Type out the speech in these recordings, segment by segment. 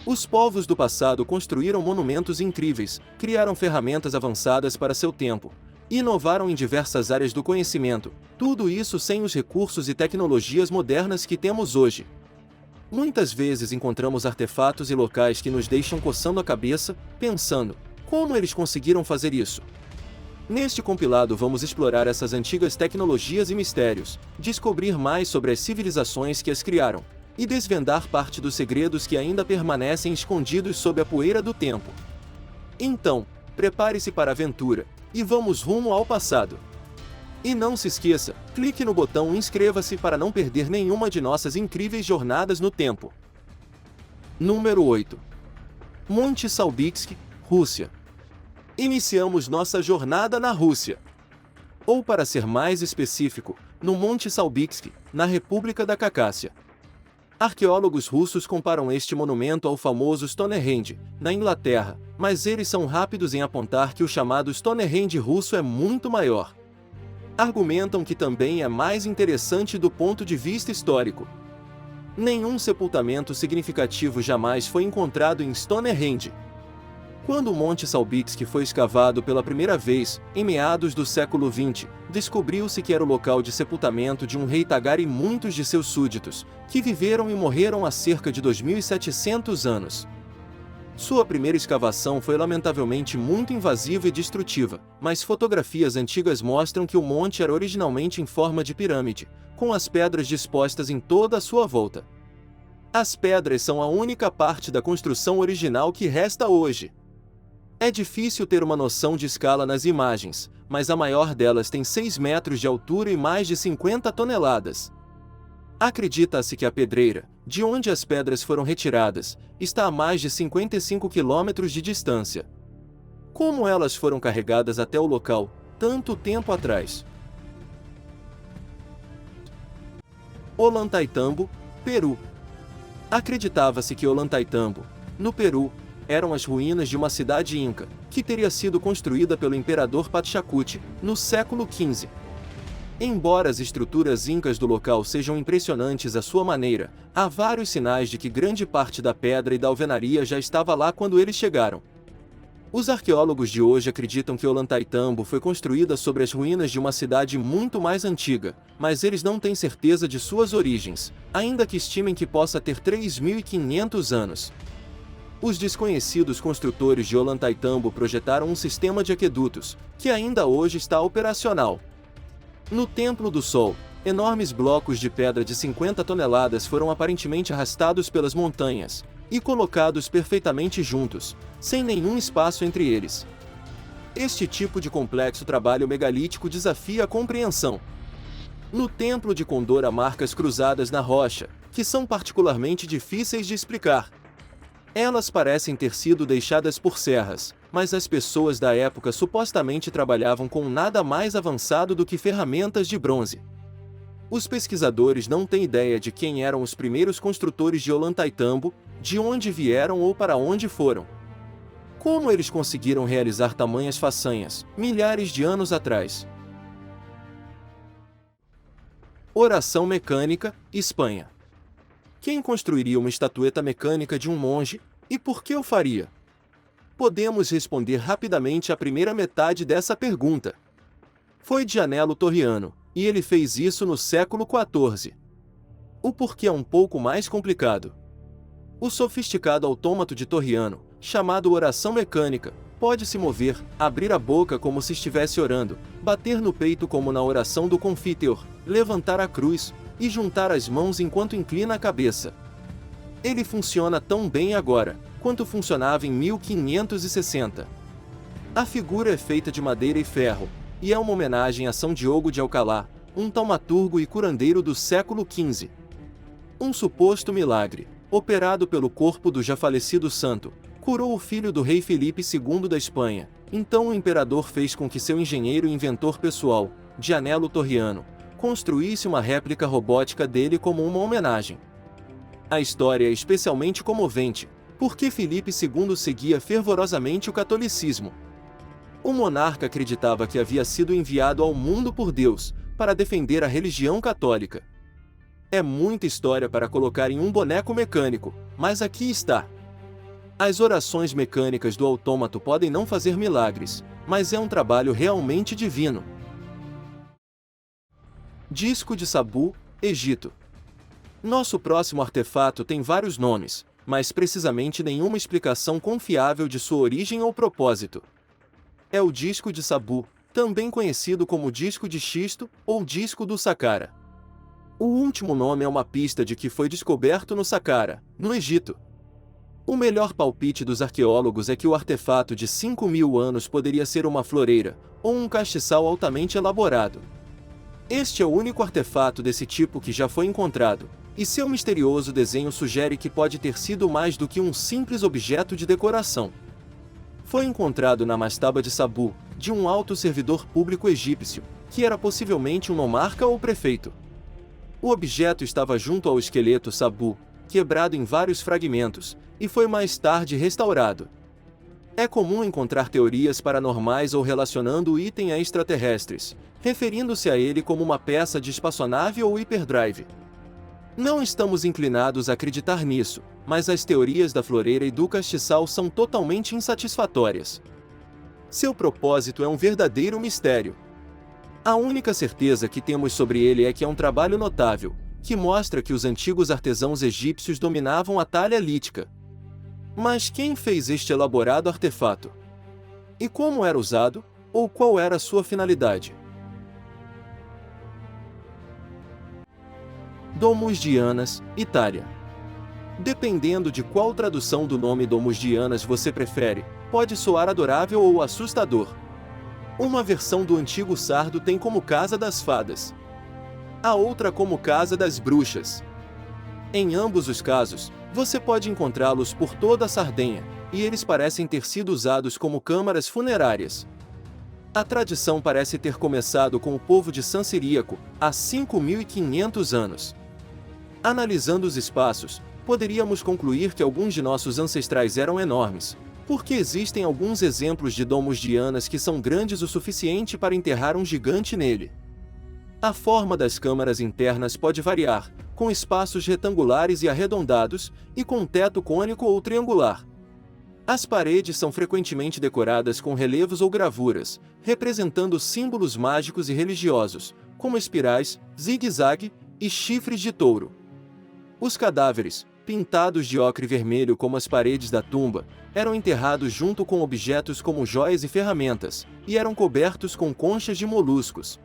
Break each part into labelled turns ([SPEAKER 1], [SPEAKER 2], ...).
[SPEAKER 1] Os povos do passado construíram monumentos incríveis, criaram ferramentas avançadas para seu tempo, inovaram em diversas áreas do conhecimento, tudo isso sem os recursos e tecnologias modernas que temos hoje. Muitas vezes encontramos artefatos e locais que nos deixam coçando a cabeça, pensando, como eles conseguiram fazer isso? Neste compilado vamos explorar essas antigas tecnologias e mistérios, descobrir mais sobre as civilizações que as criaram, e desvendar parte dos segredos que ainda permanecem escondidos sob a poeira do tempo. Então, prepare-se para a aventura, e vamos rumo ao passado. E não se esqueça, clique no botão inscreva-se para não perder nenhuma de nossas incríveis jornadas no tempo. Número 8. Monte Salbiksk, Rússia. Iniciamos nossa jornada na Rússia. Ou para ser mais específico, no Monte Salbiksk, na República da Cacácia. Arqueólogos russos comparam este monumento ao famoso Stonehenge, na Inglaterra, mas eles são rápidos em apontar que o chamado Stonehenge russo é muito maior. Argumentam que também é mais interessante do ponto de vista histórico. Nenhum sepultamento significativo jamais foi encontrado em Stonehenge. Quando o Monte Salbiksk foi escavado pela primeira vez, em meados do século XX, descobriu-se que era o local de sepultamento de um rei Tagar e muitos de seus súditos, que viveram e morreram há cerca de 2.700 anos. Sua primeira escavação foi lamentavelmente muito invasiva e destrutiva, mas fotografias antigas mostram que o monte era originalmente em forma de pirâmide, com as pedras dispostas em toda a sua volta. As pedras são a única parte da construção original que resta hoje. É difícil ter uma noção de escala nas imagens, mas a maior delas tem 6 metros de altura e mais de 50 toneladas. Acredita-se que a pedreira, de onde as pedras foram retiradas, está a mais de 55 quilômetros de distância. Como elas foram carregadas até o local, tanto tempo atrás? Ollantaytambo, Peru. Acreditava-se que Ollantaytambo, no Peru, eram as ruínas de uma cidade inca, que teria sido construída pelo imperador Pachacuti, no século XV. Embora as estruturas incas do local sejam impressionantes à sua maneira, há vários sinais de que grande parte da pedra e da alvenaria já estava lá quando eles chegaram. Os arqueólogos de hoje acreditam que Ollantaytambo foi construída sobre as ruínas de uma cidade muito mais antiga, mas eles não têm certeza de suas origens, ainda que estimem que possa ter 3.500 anos. Os desconhecidos construtores de Ollantaytambo projetaram um sistema de aquedutos, que ainda hoje está operacional. No Templo do Sol, enormes blocos de pedra de 50 toneladas foram aparentemente arrastados pelas montanhas, e colocados perfeitamente juntos, sem nenhum espaço entre eles. Este tipo de complexo trabalho megalítico desafia a compreensão. No Templo de Condor há marcas cruzadas na rocha, que são particularmente difíceis de explicar. Elas parecem ter sido deixadas por serras, mas as pessoas da época supostamente trabalhavam com nada mais avançado do que ferramentas de bronze. Os pesquisadores não têm ideia de quem eram os primeiros construtores de Ollantaytambo, de onde vieram ou para onde foram. Como eles conseguiram realizar tamanhas façanhas, milhares de anos atrás? Oração mecânica, Espanha. Quem construiria uma estatueta mecânica de um monge, e por que o faria? Podemos responder rapidamente à primeira metade dessa pergunta. Foi Gianello Torriano, e ele fez isso no século XIV. O porquê é um pouco mais complicado. O sofisticado autômato de Torriano, chamado oração mecânica, pode se mover, abrir a boca como se estivesse orando, bater no peito como na oração do Confiteor, levantar a cruz, e juntar as mãos enquanto inclina a cabeça. Ele funciona tão bem agora, quanto funcionava em 1560. A figura é feita de madeira e ferro, e é uma homenagem a São Diogo de Alcalá, um taumaturgo e curandeiro do século XV. Um suposto milagre, operado pelo corpo do já falecido santo, curou o filho do rei Felipe II da Espanha. Então o imperador fez com que seu engenheiro e inventor pessoal, Gianello Torriano, construísse uma réplica robótica dele como uma homenagem. A história é especialmente comovente, porque Filipe II seguia fervorosamente o catolicismo. O monarca acreditava que havia sido enviado ao mundo por Deus, para defender a religião católica. É muita história para colocar em um boneco mecânico, mas aqui está. As orações mecânicas do autômato podem não fazer milagres, mas é um trabalho realmente divino. Disco de Sabu, Egito. Nosso próximo artefato tem vários nomes, mas precisamente nenhuma explicação confiável de sua origem ou propósito. É o disco de Sabu, também conhecido como disco de xisto ou disco do Saqqara. O último nome é uma pista de que foi descoberto no Saqqara, no Egito. O melhor palpite dos arqueólogos é que o artefato de 5.000 anos poderia ser uma floreira, ou um castiçal altamente elaborado. Este é o único artefato desse tipo que já foi encontrado, e seu misterioso desenho sugere que pode ter sido mais do que um simples objeto de decoração. Foi encontrado na mastaba de Sabu, de um alto servidor público egípcio, que era possivelmente um nomarca ou prefeito. O objeto estava junto ao esqueleto Sabu, quebrado em vários fragmentos, e foi mais tarde restaurado. É comum encontrar teorias paranormais ou relacionando o item a extraterrestres, referindo-se a ele como uma peça de espaçonave ou hiperdrive. Não estamos inclinados a acreditar nisso, mas as teorias da floreira e do castiçal são totalmente insatisfatórias. Seu propósito é um verdadeiro mistério. A única certeza que temos sobre ele é que é um trabalho notável, que mostra que os antigos artesãos egípcios dominavam a talha lítica. Mas quem fez este elaborado artefato? E como era usado, ou qual era sua finalidade? Domus Dianas, Itália. Dependendo de qual tradução do nome Domus Dianas você prefere, pode soar adorável ou assustador. Uma versão do antigo sardo tem como Casa das Fadas. A outra como Casa das Bruxas. Em ambos os casos, você pode encontrá-los por toda a Sardenha, e eles parecem ter sido usados como câmaras funerárias. A tradição parece ter começado com o povo de San Ciríaco, há 5.500 anos. Analisando os espaços, poderíamos concluir que alguns de nossos ancestrais eram enormes, porque existem alguns exemplos de domos dianas que são grandes o suficiente para enterrar um gigante nele. A forma das câmaras internas pode variar, com espaços retangulares e arredondados, e com teto cônico ou triangular. As paredes são frequentemente decoradas com relevos ou gravuras, representando símbolos mágicos e religiosos, como espirais, zigue-zague e chifres de touro. Os cadáveres, pintados de ocre vermelho como as paredes da tumba, eram enterrados junto com objetos como joias e ferramentas, e eram cobertos com conchas de moluscos.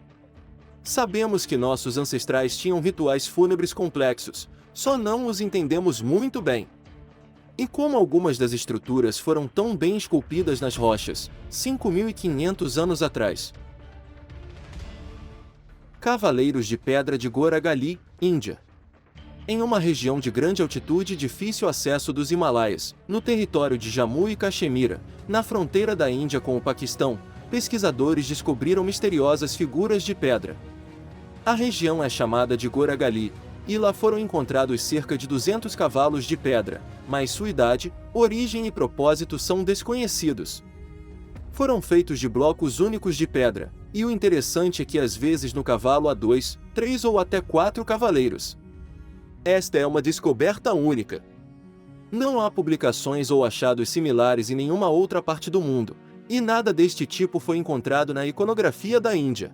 [SPEAKER 1] Sabemos que nossos ancestrais tinham rituais fúnebres complexos, só não os entendemos muito bem. E como algumas das estruturas foram tão bem esculpidas nas rochas, 5.500 anos atrás. Cavaleiros de Pedra de Goragali, Índia. Em uma região de grande altitude e difícil acesso dos Himalaias, no território de Jammu e Caxemira, na fronteira da Índia com o Paquistão, pesquisadores descobriram misteriosas figuras de pedra. A região é chamada de Goragali, e lá foram encontrados cerca de 200 cavalos de pedra, mas sua idade, origem e propósito são desconhecidos. Foram feitos de blocos únicos de pedra, e o interessante é que às vezes no cavalo há 2, 3 ou até 4 cavaleiros. Esta é uma descoberta única. Não há publicações ou achados similares em nenhuma outra parte do mundo, e nada deste tipo foi encontrado na iconografia da Índia.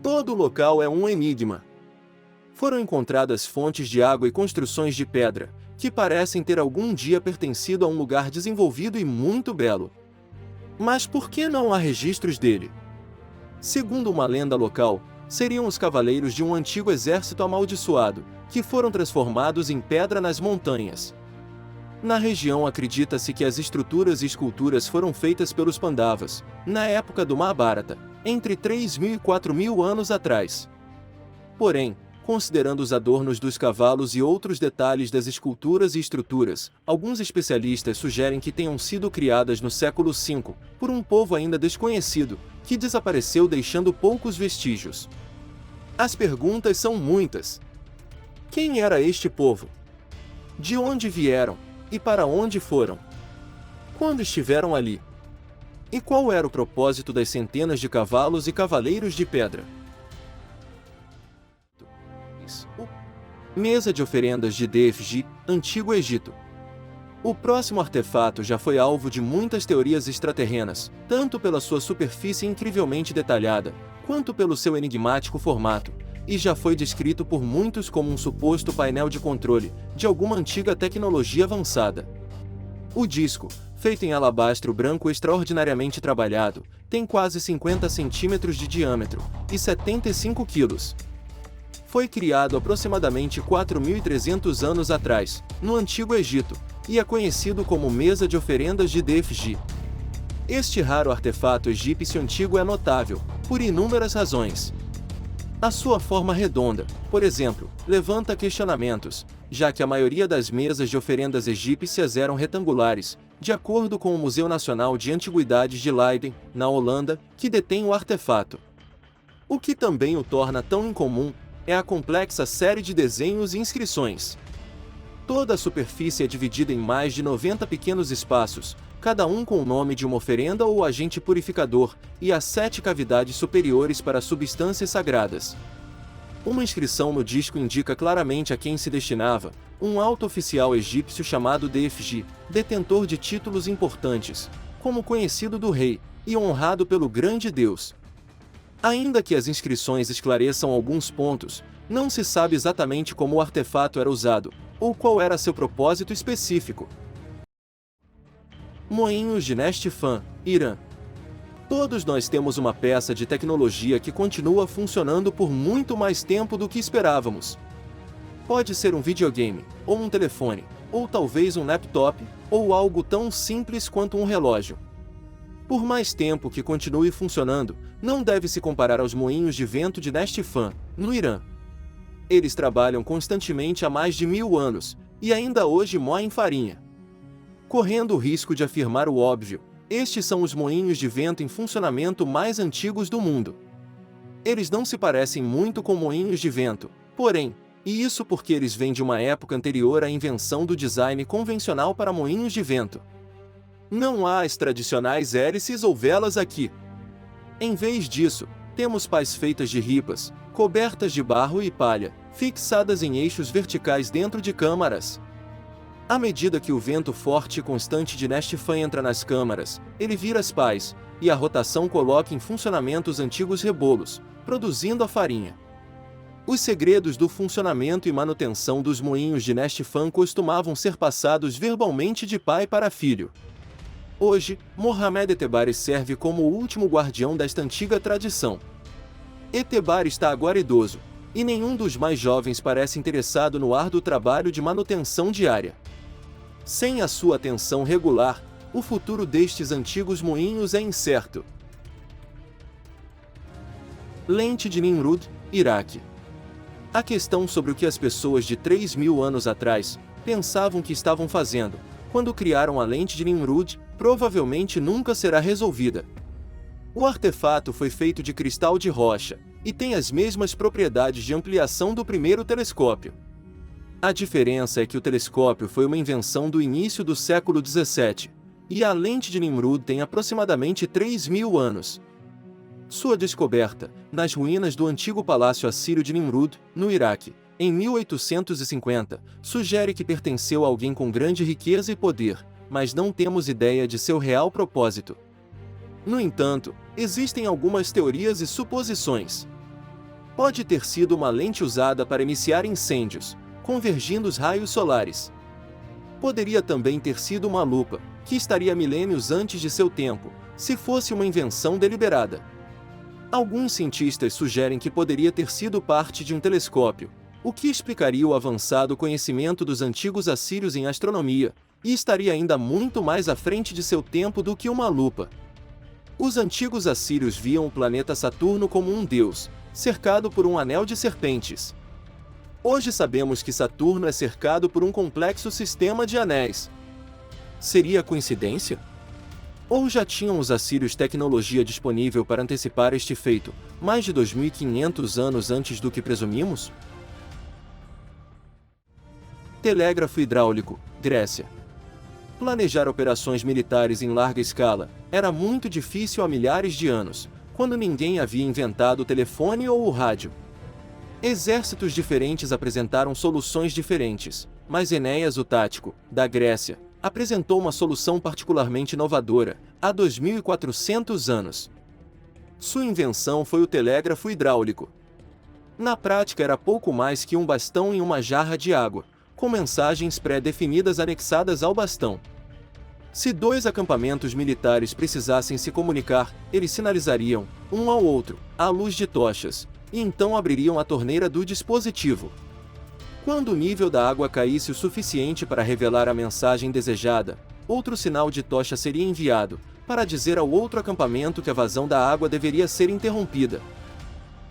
[SPEAKER 1] Todo o local é um enigma. Foram encontradas fontes de água e construções de pedra, que parecem ter algum dia pertencido a um lugar desenvolvido e muito belo. Mas por que não há registros dele? Segundo uma lenda local, seriam os cavaleiros de um antigo exército amaldiçoado, que foram transformados em pedra nas montanhas. Na região acredita-se que as estruturas e esculturas foram feitas pelos Pandavas, na época do Mahabharata, entre 3.000 e 4.000 anos atrás. Porém, considerando os adornos dos cavalos e outros detalhes das esculturas e estruturas, alguns especialistas sugerem que tenham sido criadas no século V, por um povo ainda desconhecido, que desapareceu deixando poucos vestígios. As perguntas são muitas. Quem era este povo? De onde vieram? E para onde foram? Quando estiveram ali? E qual era o propósito das centenas de cavalos e cavaleiros de pedra? Mesa de oferendas de Defji, Antigo Egito. O próximo artefato já foi alvo de muitas teorias extraterrenas, tanto pela sua superfície incrivelmente detalhada, quanto pelo seu enigmático formato, e já foi descrito por muitos como um suposto painel de controle de alguma antiga tecnologia avançada. O disco, feito em alabastro branco extraordinariamente trabalhado, tem quase 50 centímetros de diâmetro e 75 quilos. Foi criado aproximadamente 4.300 anos atrás, no Antigo Egito, e é conhecido como mesa de oferendas de Defji. Este raro artefato egípcio antigo é notável, por inúmeras razões. A sua forma redonda, por exemplo, levanta questionamentos, já que a maioria das mesas de oferendas egípcias eram retangulares, de acordo com o Museu Nacional de Antiguidades de Leiden, na Holanda, que detém o artefato. O que também o torna tão incomum é a complexa série de desenhos e inscrições. Toda a superfície é dividida em mais de 90 pequenos espaços, cada um com o nome de uma oferenda ou agente purificador, e há 7 cavidades superiores para substâncias sagradas. Uma inscrição no disco indica claramente a quem se destinava, um alto oficial egípcio chamado Defji, detentor de títulos importantes, como conhecido do rei, e honrado pelo grande Deus. Ainda que as inscrições esclareçam alguns pontos, não se sabe exatamente como o artefato era usado, ou qual era seu propósito específico. Moinhos de Neshtifan, Irã. Todos nós temos uma peça de tecnologia que continua funcionando por muito mais tempo do que esperávamos. Pode ser um videogame, ou um telefone, ou talvez um laptop, ou algo tão simples quanto um relógio. Por mais tempo que continue funcionando, não deve se comparar aos moinhos de vento de Neshtifan, no Irã. Eles trabalham constantemente há mais de 1000 anos, e ainda hoje moem farinha. Correndo o risco de afirmar o óbvio, estes são os moinhos de vento em funcionamento mais antigos do mundo. Eles não se parecem muito com moinhos de vento, porém, e isso porque eles vêm de uma época anterior à invenção do design convencional para moinhos de vento. Não há as tradicionais hélices ou velas aqui. Em vez disso, temos pás feitas de ripas, cobertas de barro e palha, fixadas em eixos verticais dentro de câmaras. À medida que o vento forte e constante de Neshtifan entra nas câmaras, ele vira as pás, e a rotação coloca em funcionamento os antigos rebolos, produzindo a farinha. Os segredos do funcionamento e manutenção dos moinhos de Neshtifan costumavam ser passados verbalmente de pai para filho. Hoje, Mohamed Etebari serve como o último guardião desta antiga tradição. Etebari está agora idoso, e nenhum dos mais jovens parece interessado no árduo trabalho de manutenção diária. Sem a sua atenção regular, o futuro destes antigos moinhos é incerto. Lente de Nimrud, Iraque. A questão sobre o que as pessoas de 3.000 anos atrás pensavam que estavam fazendo, quando criaram a lente de Nimrud, provavelmente nunca será resolvida. O artefato foi feito de cristal de rocha, e tem as mesmas propriedades de ampliação do primeiro telescópio. A diferença é que o telescópio foi uma invenção do início do século XVII, e a lente de Nimrud tem aproximadamente 3.000 anos. Sua descoberta, nas ruínas do antigo palácio assírio de Nimrud, no Iraque, em 1850, sugere que pertenceu a alguém com grande riqueza e poder, mas não temos ideia de seu real propósito. No entanto, existem algumas teorias e suposições. Pode ter sido uma lente usada para iniciar incêndios, convergindo os raios solares. Poderia também ter sido uma lupa, que estaria milênios antes de seu tempo, se fosse uma invenção deliberada. Alguns cientistas sugerem que poderia ter sido parte de um telescópio, o que explicaria o avançado conhecimento dos antigos assírios em astronomia, e estaria ainda muito mais à frente de seu tempo do que uma lupa. Os antigos assírios viam o planeta Saturno como um deus, cercado por um anel de serpentes. Hoje sabemos que Saturno é cercado por um complexo sistema de anéis. Seria coincidência? Ou já tinham os assírios tecnologia disponível para antecipar este feito, mais de 2.500 anos antes do que presumimos? Telégrafo hidráulico, Grécia. Planejar operações militares em larga escala era muito difícil há milhares de anos, quando ninguém havia inventado o telefone ou o rádio. Exércitos diferentes apresentaram soluções diferentes, mas Enéas o Tático, da Grécia, apresentou uma solução particularmente inovadora, há 2.400 anos. Sua invenção foi o telégrafo hidráulico. Na prática era pouco mais que um bastão em uma jarra de água, com mensagens pré-definidas anexadas ao bastão. Se dois acampamentos militares precisassem se comunicar, eles sinalizariam, um ao outro, à luz de tochas, e então abririam a torneira do dispositivo. Quando o nível da água caísse o suficiente para revelar a mensagem desejada, outro sinal de tocha seria enviado, para dizer ao outro acampamento que a vazão da água deveria ser interrompida.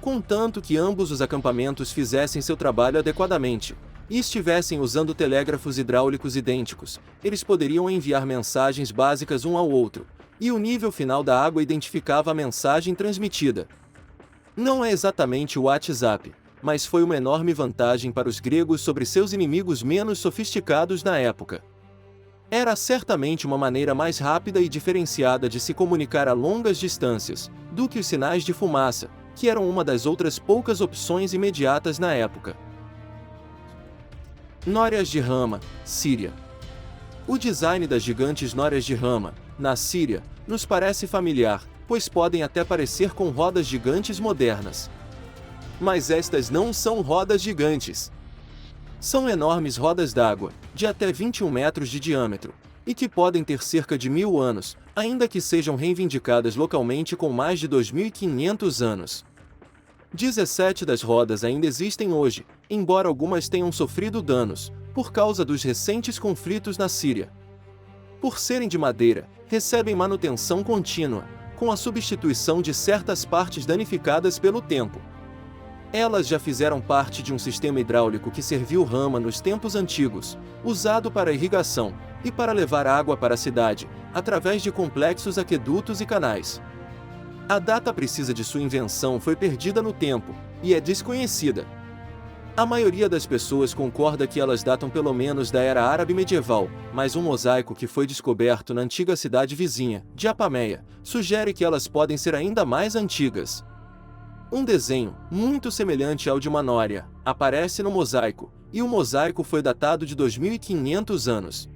[SPEAKER 1] Contanto que ambos os acampamentos fizessem seu trabalho adequadamente, e estivessem usando telégrafos hidráulicos idênticos, eles poderiam enviar mensagens básicas um ao outro, e o nível final da água identificava a mensagem transmitida. Não é exatamente o WhatsApp, mas foi uma enorme vantagem para os gregos sobre seus inimigos menos sofisticados na época. Era certamente uma maneira mais rápida e diferenciada de se comunicar a longas distâncias, do que os sinais de fumaça, que eram uma das outras poucas opções imediatas na época. Nórias de Rama, Síria. O design das gigantes nórias de Rama, na Síria, nos parece familiar, pois podem até parecer com rodas gigantes modernas. Mas estas não são rodas gigantes. São enormes rodas d'água, de até 21 metros de diâmetro, e que podem ter cerca de 1000 anos, ainda que sejam reivindicadas localmente com mais de 2500 anos. 17 das rodas ainda existem hoje, embora algumas tenham sofrido danos, por causa dos recentes conflitos na Síria. Por serem de madeira, recebem manutenção contínua, com a substituição de certas partes danificadas pelo tempo. Elas já fizeram parte de um sistema hidráulico que serviu Rama nos tempos antigos, usado para irrigação, e para levar água para a cidade, através de complexos aquedutos e canais. A data precisa de sua invenção foi perdida no tempo, e é desconhecida. A maioria das pessoas concorda que elas datam pelo menos da era árabe medieval, mas um mosaico que foi descoberto na antiga cidade vizinha, de Apameia, sugere que elas podem ser ainda mais antigas. Um desenho, muito semelhante ao de uma nória, aparece no mosaico, e o mosaico foi datado de 2500 anos.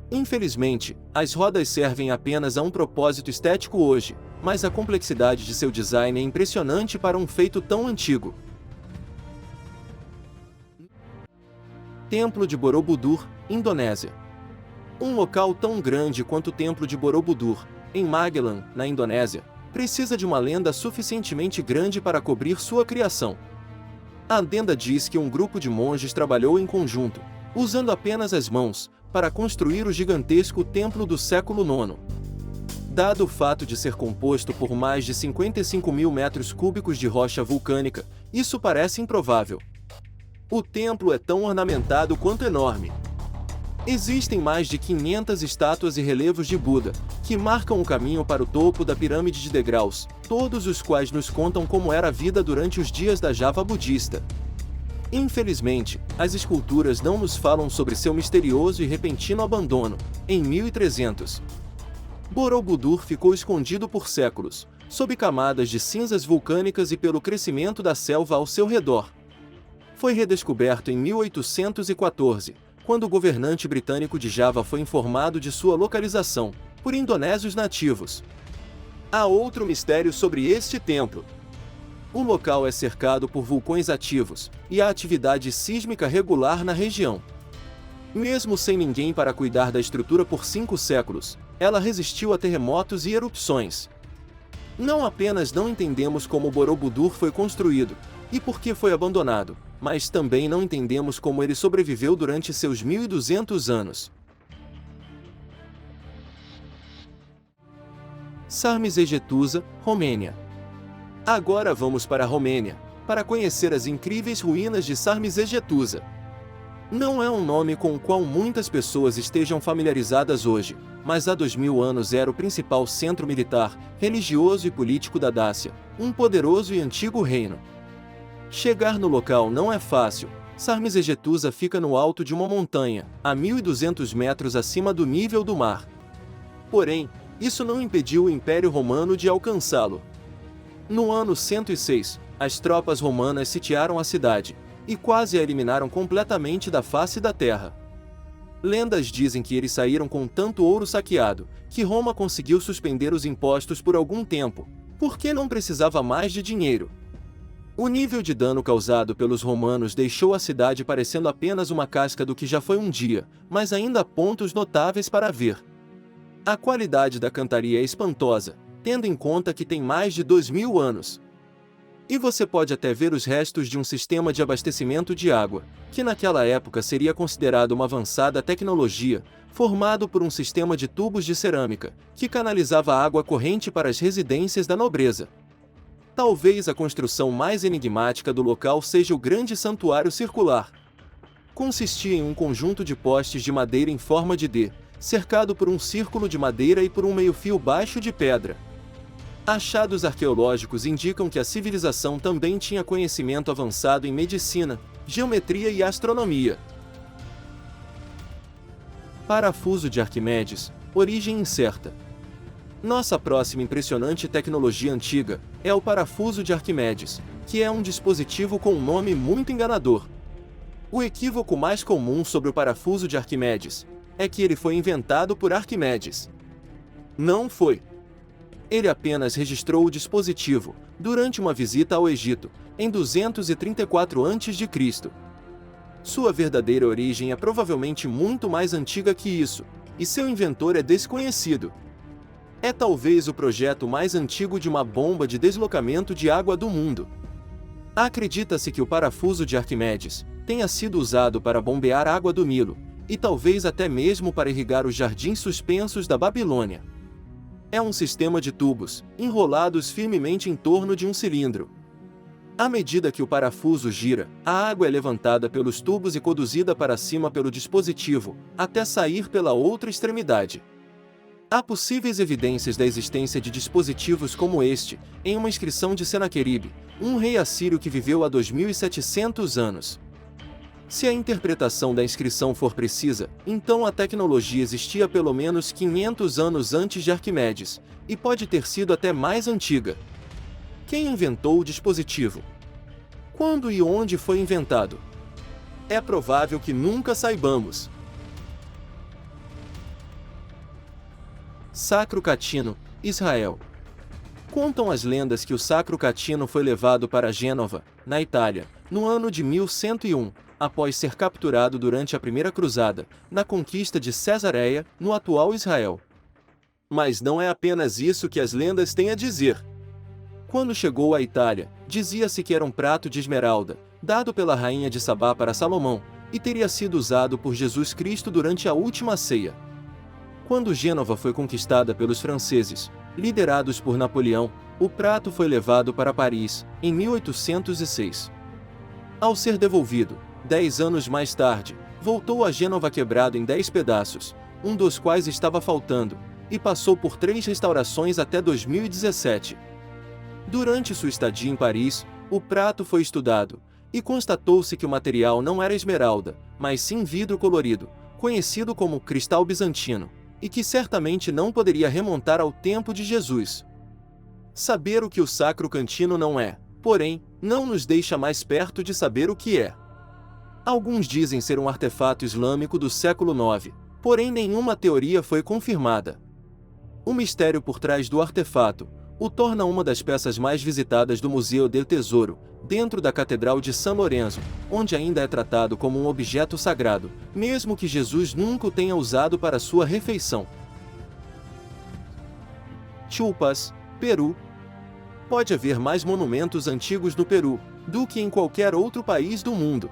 [SPEAKER 1] Infelizmente, as rodas servem apenas a um propósito estético hoje, mas a complexidade de seu design é impressionante para um feito tão antigo. Templo de Borobudur, Indonésia. Um local tão grande quanto o Templo de Borobudur, em Magelang, na Indonésia, precisa de uma lenda suficientemente grande para cobrir sua criação. A lenda diz que um grupo de monges trabalhou em conjunto, usando apenas as mãos, para construir o gigantesco templo do século IX. Dado o fato de ser composto por mais de 55.000 metros cúbicos de rocha vulcânica, isso parece improvável. O templo é tão ornamentado quanto enorme. Existem mais de 500 estátuas e relevos de Buda, que marcam o caminho para o topo da pirâmide de degraus, todos os quais nos contam como era a vida durante os dias da Java budista. Infelizmente, as esculturas não nos falam sobre seu misterioso e repentino abandono, em 1300. Borobudur ficou escondido por séculos, sob camadas de cinzas vulcânicas e pelo crescimento da selva ao seu redor. Foi redescoberto em 1814, quando o governante britânico de Java foi informado de sua localização, por indonésios nativos. Há outro mistério sobre este templo. O local é cercado por vulcões ativos, e há atividade sísmica regular na região. Mesmo sem ninguém para cuidar da estrutura por 5 séculos, ela resistiu a terremotos e erupções. Não apenas não entendemos como Borobudur foi construído, e por que foi abandonado, mas também não entendemos como ele sobreviveu durante seus 1200 anos. Sarmizegetusa, Romênia. Agora vamos para a Romênia, para conhecer as incríveis ruínas de Sarmizegetusa. Não é um nome com o qual muitas pessoas estejam familiarizadas hoje, mas há 2000 anos era o principal centro militar, religioso e político da Dácia, um poderoso e antigo reino. Chegar no local não é fácil. Sarmizegetusa fica no alto de uma montanha, a 1.200 metros acima do nível do mar. Porém, isso não impediu o Império Romano de alcançá-lo. No ano 106, as tropas romanas sitiaram a cidade, e quase a eliminaram completamente da face da terra. Lendas dizem que eles saíram com tanto ouro saqueado, que Roma conseguiu suspender os impostos por algum tempo, porque não precisava mais de dinheiro. O nível de dano causado pelos romanos deixou a cidade parecendo apenas uma casca do que já foi um dia, mas ainda há pontos notáveis para ver. A qualidade da cantaria é espantosa, tendo em conta que tem mais de 2000 anos. E você pode até ver os restos de um sistema de abastecimento de água, que naquela época seria considerado uma avançada tecnologia, formado por um sistema de tubos de cerâmica, que canalizava água corrente para as residências da nobreza. Talvez a construção mais enigmática do local seja o grande santuário circular. Consistia em um conjunto de postes de madeira em forma de D, cercado por um círculo de madeira e por um meio-fio baixo de pedra. Achados arqueológicos indicam que a civilização também tinha conhecimento avançado em medicina, geometria e astronomia. Parafuso de Arquimedes, origem incerta. Nossa próxima impressionante tecnologia antiga é o parafuso de Arquimedes, que é um dispositivo com um nome muito enganador. O equívoco mais comum sobre o parafuso de Arquimedes é que ele foi inventado por Arquimedes. Não foi. Ele apenas registrou o dispositivo durante uma visita ao Egito, em 234 a.C. Sua verdadeira origem é provavelmente muito mais antiga que isso, e seu inventor é desconhecido. É talvez o projeto mais antigo de uma bomba de deslocamento de água do mundo. Acredita-se que o parafuso de Arquimedes tenha sido usado para bombear água do Nilo, e talvez até mesmo para irrigar os jardins suspensos da Babilônia. É um sistema de tubos, enrolados firmemente em torno de um cilindro. À medida que o parafuso gira, a água é levantada pelos tubos e conduzida para cima pelo dispositivo, até sair pela outra extremidade. Há possíveis evidências da existência de dispositivos como este, em uma inscrição de Senaqueribe, um rei assírio que viveu há 2700 anos. Se a interpretação da inscrição for precisa, então a tecnologia existia pelo menos 500 anos antes de Arquimedes, e pode ter sido até mais antiga. Quem inventou o dispositivo? Quando e onde foi inventado? É provável que nunca saibamos. Sacro Catino, Israel. Contam as lendas que o Sacro Catino foi levado para Gênova, na Itália, no ano de 1101, após ser capturado durante a Primeira Cruzada, na conquista de Cesareia, no atual Israel. Mas não é apenas isso que as lendas têm a dizer. Quando chegou à Itália, dizia-se que era um prato de esmeralda, dado pela rainha de Sabá para Salomão, e teria sido usado por Jesus Cristo durante a última ceia. Quando Gênova foi conquistada pelos franceses, liderados por Napoleão, o prato foi levado para Paris, em 1806. Ao ser devolvido, 10 anos mais tarde, voltou a Gênova quebrado em 10 pedaços, um dos quais estava faltando, e passou por 3 restaurações até 2017. Durante sua estadia em Paris, o prato foi estudado, e constatou-se que o material não era esmeralda, mas sim vidro colorido, conhecido como cristal bizantino, e que certamente não poderia remontar ao tempo de Jesus. Saber o que o Sacro Catino não é, porém, não nos deixa mais perto de saber o que é. Alguns dizem ser um artefato islâmico do século IX, porém nenhuma teoria foi confirmada. O mistério por trás do artefato o torna uma das peças mais visitadas do Museu del Tesouro, dentro da Catedral de São Lourenço, onde ainda é tratado como um objeto sagrado, mesmo que Jesus nunca o tenha usado para sua refeição. Chulpas, Peru. Pode haver mais monumentos antigos no Peru do que em qualquer outro país do mundo.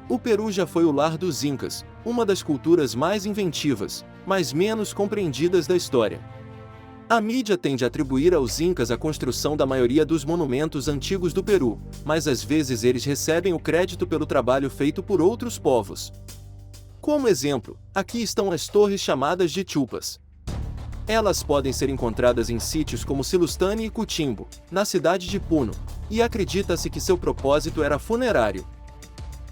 [SPEAKER 1] O Peru já foi o lar dos Incas, uma das culturas mais inventivas, mas menos compreendidas da história. A mídia tende a atribuir aos Incas a construção da maioria dos monumentos antigos do Peru, mas às vezes eles recebem o crédito pelo trabalho feito por outros povos. Como exemplo, aqui estão as torres chamadas de chulpas. Elas podem ser encontradas em sítios como Silustane e Cutimbo, na cidade de Puno, e acredita-se que seu propósito era funerário.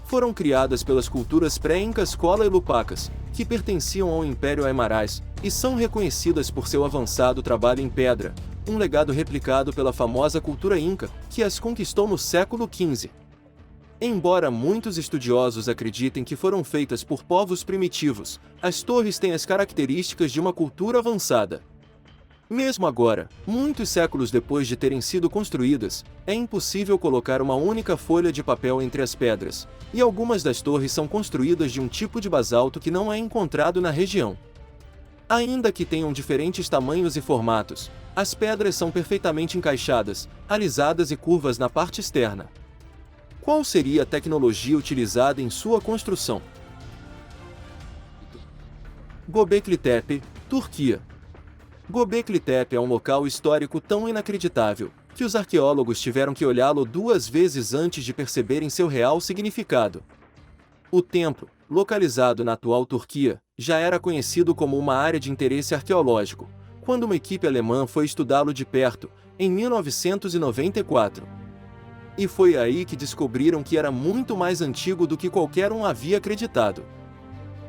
[SPEAKER 1] Foram criadas pelas culturas pré-incas Cola e Lupacas, que pertenciam ao Império Aymarás, e são reconhecidas por seu avançado trabalho em pedra, um legado replicado pela famosa cultura inca, que as conquistou no século XV. Embora muitos estudiosos acreditem que foram feitas por povos primitivos, as torres têm as características de uma cultura avançada. Mesmo agora, muitos séculos depois de terem sido construídas, é impossível colocar uma única folha de papel entre as pedras, e algumas das torres são construídas de um tipo de basalto que não é encontrado na região. Ainda que tenham diferentes tamanhos e formatos, as pedras são perfeitamente encaixadas, alisadas e curvas na parte externa. Qual seria a tecnologia utilizada em sua construção? Göbekli Tepe, Turquia. Göbekli Tepe é um local histórico tão inacreditável, que os arqueólogos tiveram que olhá-lo 2 vezes antes de perceberem seu real significado. O templo, localizado na atual Turquia, já era conhecido como uma área de interesse arqueológico, quando uma equipe alemã foi estudá-lo de perto, em 1994. E foi aí que descobriram que era muito mais antigo do que qualquer um havia acreditado.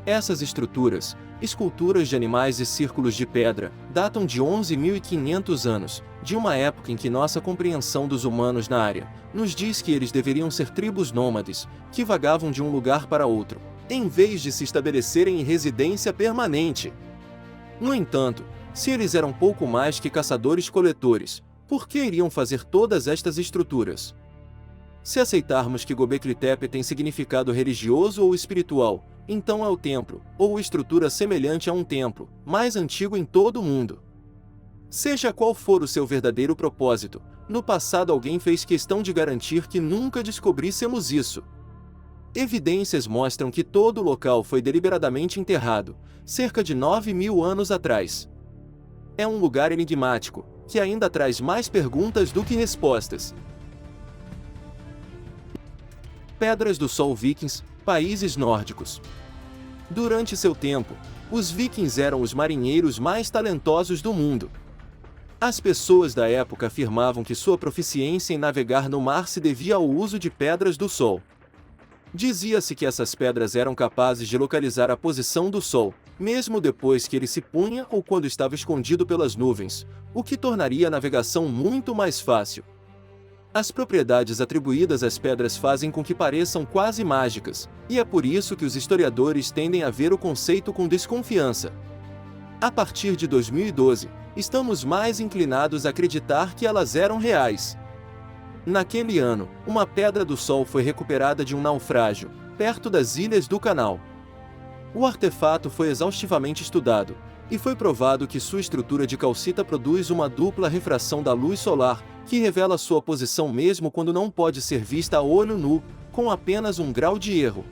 [SPEAKER 1] Essas estruturas, esculturas de animais e círculos de pedra, datam de 11.500 anos, de uma época em que nossa compreensão dos humanos na área nos diz que eles deveriam ser tribos nômades, que vagavam de um lugar para outro, em vez de se estabelecerem em residência permanente. No entanto, se eles eram pouco mais que caçadores-coletores, por que iriam fazer todas estas estruturas? Se aceitarmos que Göbekli Tepe tem significado religioso ou espiritual, então é o templo, ou estrutura semelhante a um templo, mais antigo em todo o mundo. Seja qual for o seu verdadeiro propósito, no passado alguém fez questão de garantir que nunca descobríssemos isso. Evidências mostram que todo o local foi deliberadamente enterrado, cerca de 9.000 anos atrás. É um lugar enigmático, que ainda traz mais perguntas do que respostas. Pedras do Sol Vikings, países nórdicos. Durante seu tempo, os vikings eram os marinheiros mais talentosos do mundo. As pessoas da época afirmavam que sua proficiência em navegar no mar se devia ao uso de pedras do Sol. Dizia-se que essas pedras eram capazes de localizar a posição do Sol, mesmo depois que ele se punha ou quando estava escondido pelas nuvens, o que tornaria a navegação muito mais fácil. As propriedades atribuídas às pedras fazem com que pareçam quase mágicas, e é por isso que os historiadores tendem a ver o conceito com desconfiança. A partir de 2012, estamos mais inclinados a acreditar que elas eram reais. Naquele ano, uma pedra do Sol foi recuperada de um naufrágio, perto das Ilhas do Canal. O artefato foi exaustivamente estudado, e foi provado que sua estrutura de calcita produz uma dupla refração da luz solar, que revela sua posição mesmo quando não pode ser vista a olho nu, com apenas 1 grau de erro.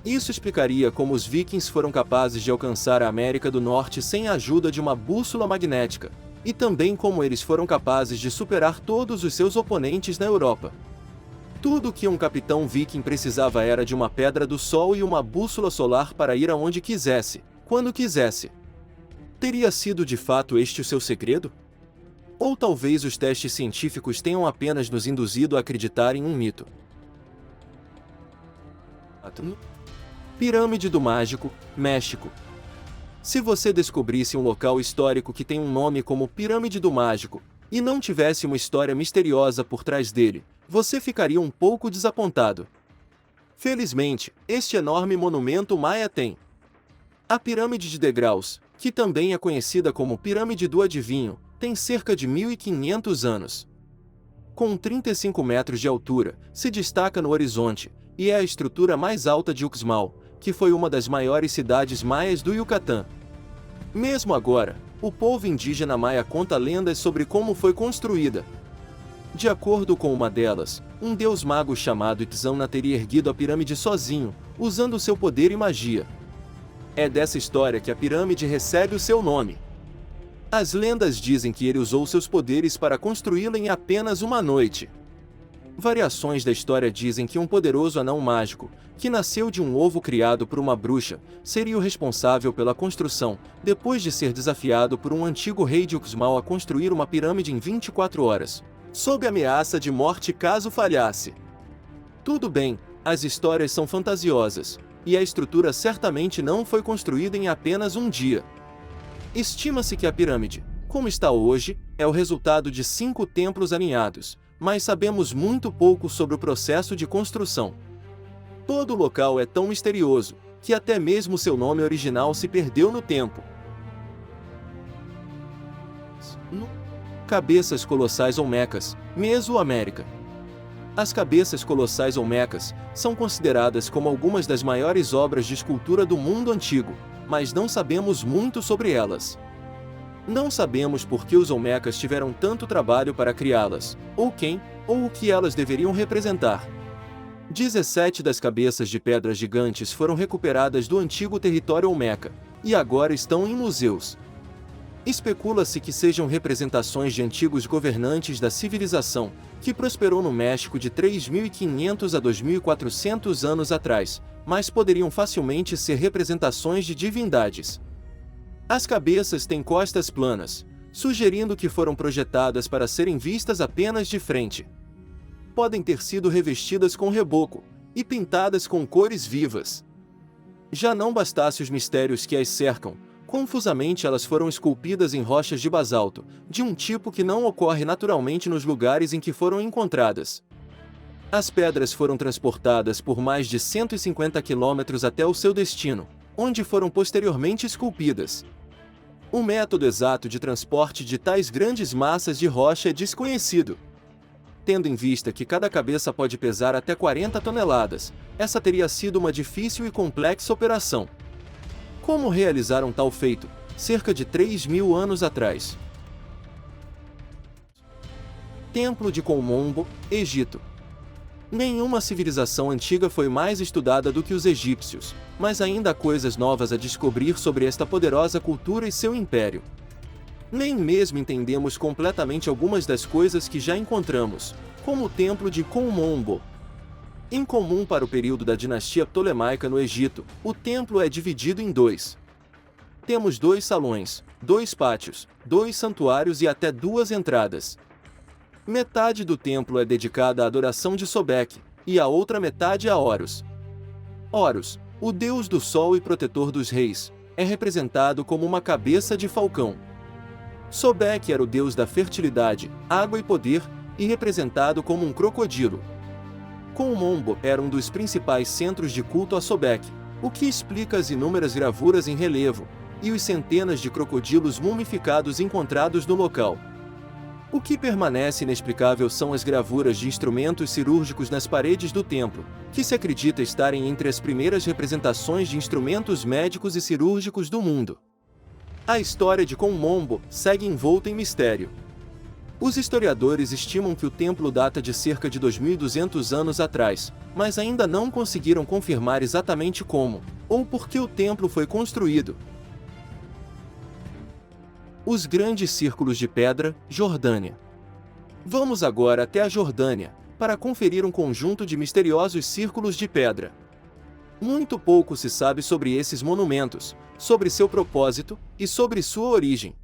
[SPEAKER 1] Isso explicaria como os vikings foram capazes de alcançar a América do Norte sem a ajuda de uma bússola magnética, e também como eles foram capazes de superar todos os seus oponentes na Europa. Tudo o que um capitão viking precisava era de uma pedra do Sol e uma bússola solar para ir aonde quisesse, quando quisesse. Teria sido de fato este o seu segredo? Ou talvez os testes científicos tenham apenas nos induzido a acreditar em um mito? Pirâmide do Mágico, México. Se você descobrisse um local histórico que tem um nome como Pirâmide do Mágico, e não tivesse uma história misteriosa por trás dele, você ficaria um pouco desapontado. Felizmente, este enorme monumento maia tem. A Pirâmide de Degraus, que também é conhecida como Pirâmide do Adivinho, tem cerca de 1.500 anos. Com 35 metros de altura, se destaca no horizonte, e é a estrutura mais alta de Uxmal, que foi uma das maiores cidades maias do Yucatán. Mesmo agora, o povo indígena maia conta lendas sobre como foi construída. De acordo com uma delas, um deus mago chamado Itzamna teria erguido a pirâmide sozinho, usando seu poder e magia. É dessa história que a pirâmide recebe o seu nome. As lendas dizem que ele usou seus poderes para construí-la em apenas uma noite. Variações da história dizem que um poderoso anão mágico, que nasceu de um ovo criado por uma bruxa, seria o responsável pela construção, depois de ser desafiado por um antigo rei de Uxmal a construir uma pirâmide em 24 horas, sob ameaça de morte caso falhasse. Tudo bem, as histórias são fantasiosas, e a estrutura certamente não foi construída em apenas um dia. Estima-se que a pirâmide, como está hoje, é o resultado de 5 templos alinhados, mas sabemos muito pouco sobre o processo de construção. Todo o local é tão misterioso, que até mesmo seu nome original se perdeu no tempo. Cabeças colossais olmecas, Mesoamérica. As cabeças colossais olmecas são consideradas como algumas das maiores obras de escultura do mundo antigo, mas não sabemos muito sobre elas. Não sabemos por que os olmecas tiveram tanto trabalho para criá-las, ou quem, ou o que elas deveriam representar. 17 das cabeças de pedras gigantes foram recuperadas do antigo território olmeca, e agora estão em museus. Especula-se que sejam representações de antigos governantes da civilização, que prosperou no México de 3.500 a 2.400 anos atrás, mas poderiam facilmente ser representações de divindades. As cabeças têm costas planas, sugerindo que foram projetadas para serem vistas apenas de frente. Podem ter sido revestidas com reboco e pintadas com cores vivas. Já não bastasse os mistérios que as cercam, confusamente elas foram esculpidas em rochas de basalto, de um tipo que não ocorre naturalmente nos lugares em que foram encontradas. As pedras foram transportadas por mais de 150 quilômetros até o seu destino, onde foram posteriormente esculpidas. O método exato de transporte de tais grandes massas de rocha é desconhecido. Tendo em vista que cada cabeça pode pesar até 40 toneladas, essa teria sido uma difícil e complexa operação. Como realizaram tal feito, cerca de 3.000 anos atrás? Templo de Kom-Ombo, Egito. Nenhuma civilização antiga foi mais estudada do que os egípcios, mas ainda há coisas novas a descobrir sobre esta poderosa cultura e seu império. Nem mesmo entendemos completamente algumas das coisas que já encontramos, como o Templo de Kom-Ombo. Incomum para o período da dinastia Ptolemaica no Egito, o templo é dividido em dois. Temos 2 salões, 2 pátios, 2 santuários e até 2 entradas. Metade do templo é dedicada à adoração de Sobek, e a outra metade a Horus. Horus, o deus do sol e protetor dos reis, é representado como uma cabeça de falcão. Sobek era o deus da fertilidade, água e poder, e representado como um crocodilo. Kom-Ombo era um dos principais centros de culto a Sobek, o que explica as inúmeras gravuras em relevo, e os centenas de crocodilos mumificados encontrados no local. O que permanece inexplicável são as gravuras de instrumentos cirúrgicos nas paredes do templo, que se acredita estarem entre as primeiras representações de instrumentos médicos e cirúrgicos do mundo. A história de Kom-Ombo segue envolta em mistério. Os historiadores estimam que o templo data de cerca de 2.200 anos atrás, mas ainda não conseguiram confirmar exatamente como, ou por que o templo foi construído. Os grandes círculos de pedra, Jordânia. Vamos agora até a Jordânia, para conferir um conjunto de misteriosos círculos de pedra. Muito pouco se sabe sobre esses monumentos, sobre seu propósito e sobre sua origem.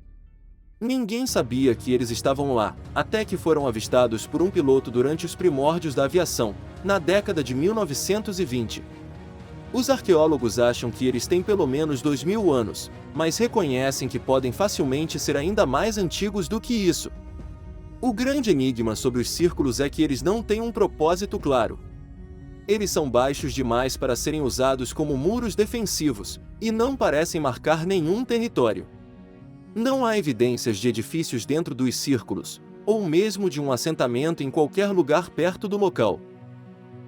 [SPEAKER 1] Ninguém sabia que eles estavam lá, até que foram avistados por um piloto durante os primórdios da aviação, na década de 1920. Os arqueólogos acham que eles têm pelo menos 2.000 anos, mas reconhecem que podem facilmente ser ainda mais antigos do que isso. O grande enigma sobre os círculos é que eles não têm um propósito claro. Eles são baixos demais para serem usados como muros defensivos, e não parecem marcar nenhum território. Não há evidências de edifícios dentro dos círculos, ou mesmo de um assentamento em qualquer lugar perto do local.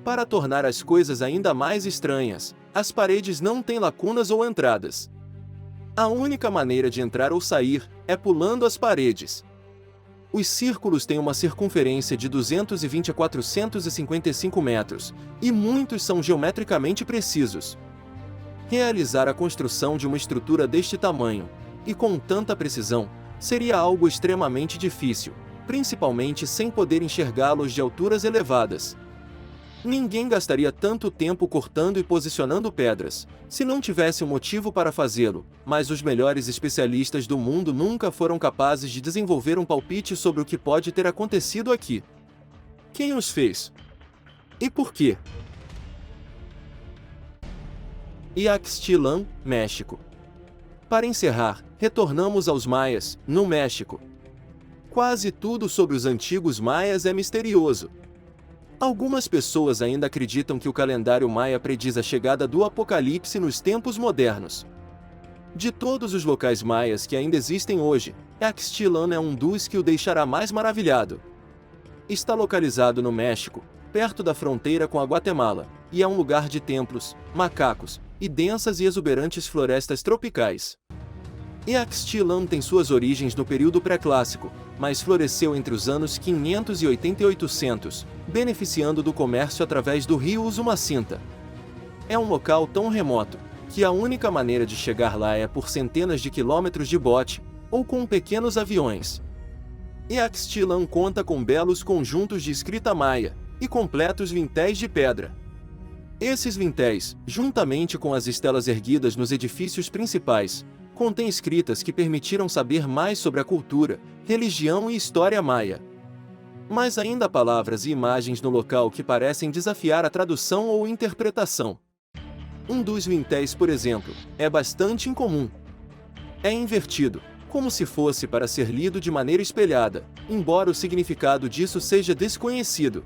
[SPEAKER 1] Para tornar as coisas ainda mais estranhas, as paredes não têm lacunas ou entradas. A única maneira de entrar ou sair é pulando as paredes. Os círculos têm uma circunferência de 220 a 455 metros, e muitos são geometricamente precisos. Realizar a construção de uma estrutura deste tamanho, e com tanta precisão, seria algo extremamente difícil, principalmente sem poder enxergá-los de alturas elevadas. Ninguém gastaria tanto tempo cortando e posicionando pedras, se não tivesse um motivo para fazê-lo, mas os melhores especialistas do mundo nunca foram capazes de desenvolver um palpite sobre o que pode ter acontecido aqui. Quem os fez? E por quê? Yaxchilán, México. Para encerrar, retornamos aos maias, no México. Quase tudo sobre os antigos maias é misterioso. Algumas pessoas ainda acreditam que o calendário maia prediz a chegada do apocalipse nos tempos modernos. De todos os locais maias que ainda existem hoje, Yaxchilan é um dos que o deixará mais maravilhado. Está localizado no México, perto da fronteira com a Guatemala, e é um lugar de templos, macacos e densas e exuberantes florestas tropicais. Yaxchilan tem suas origens no período pré-clássico, mas floresceu entre os anos 580 e 800, beneficiando do comércio através do rio Usumacinta. É um local tão remoto, que a única maneira de chegar lá é por centenas de quilômetros de bote, ou com pequenos aviões. Yaxchilan conta com belos conjuntos de escrita maia, e completos vintéis de pedra. Esses vintéis, juntamente com as estelas erguidas nos edifícios principais, contém escritas que permitiram saber mais sobre a cultura, religião e história maia. Mas ainda há palavras e imagens no local que parecem desafiar a tradução ou interpretação. Um dos vintéis, por exemplo, é bastante incomum. É invertido, como se fosse para ser lido de maneira espelhada, embora o significado disso seja desconhecido.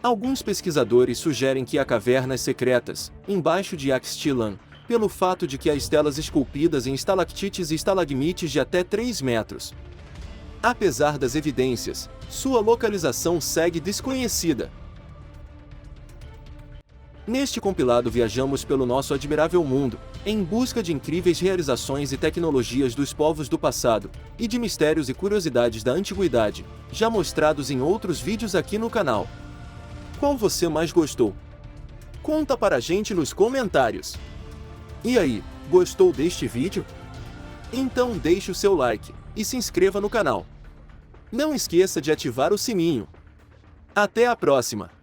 [SPEAKER 1] Alguns pesquisadores sugerem que há cavernas secretas, embaixo de Yaxchilan, pelo fato de que há estelas esculpidas em estalactites e estalagmites de até 3 metros. Apesar das evidências, sua localização segue desconhecida. Neste compilado viajamos pelo nosso admirável mundo, em busca de incríveis realizações e tecnologias dos povos do passado, e de mistérios e curiosidades da antiguidade, já mostrados em outros vídeos aqui no canal. Qual você mais gostou? Conta para a gente nos comentários. E aí, gostou deste vídeo? Então deixe o seu like e se inscreva no canal. Não esqueça de ativar o sininho. Até a próxima!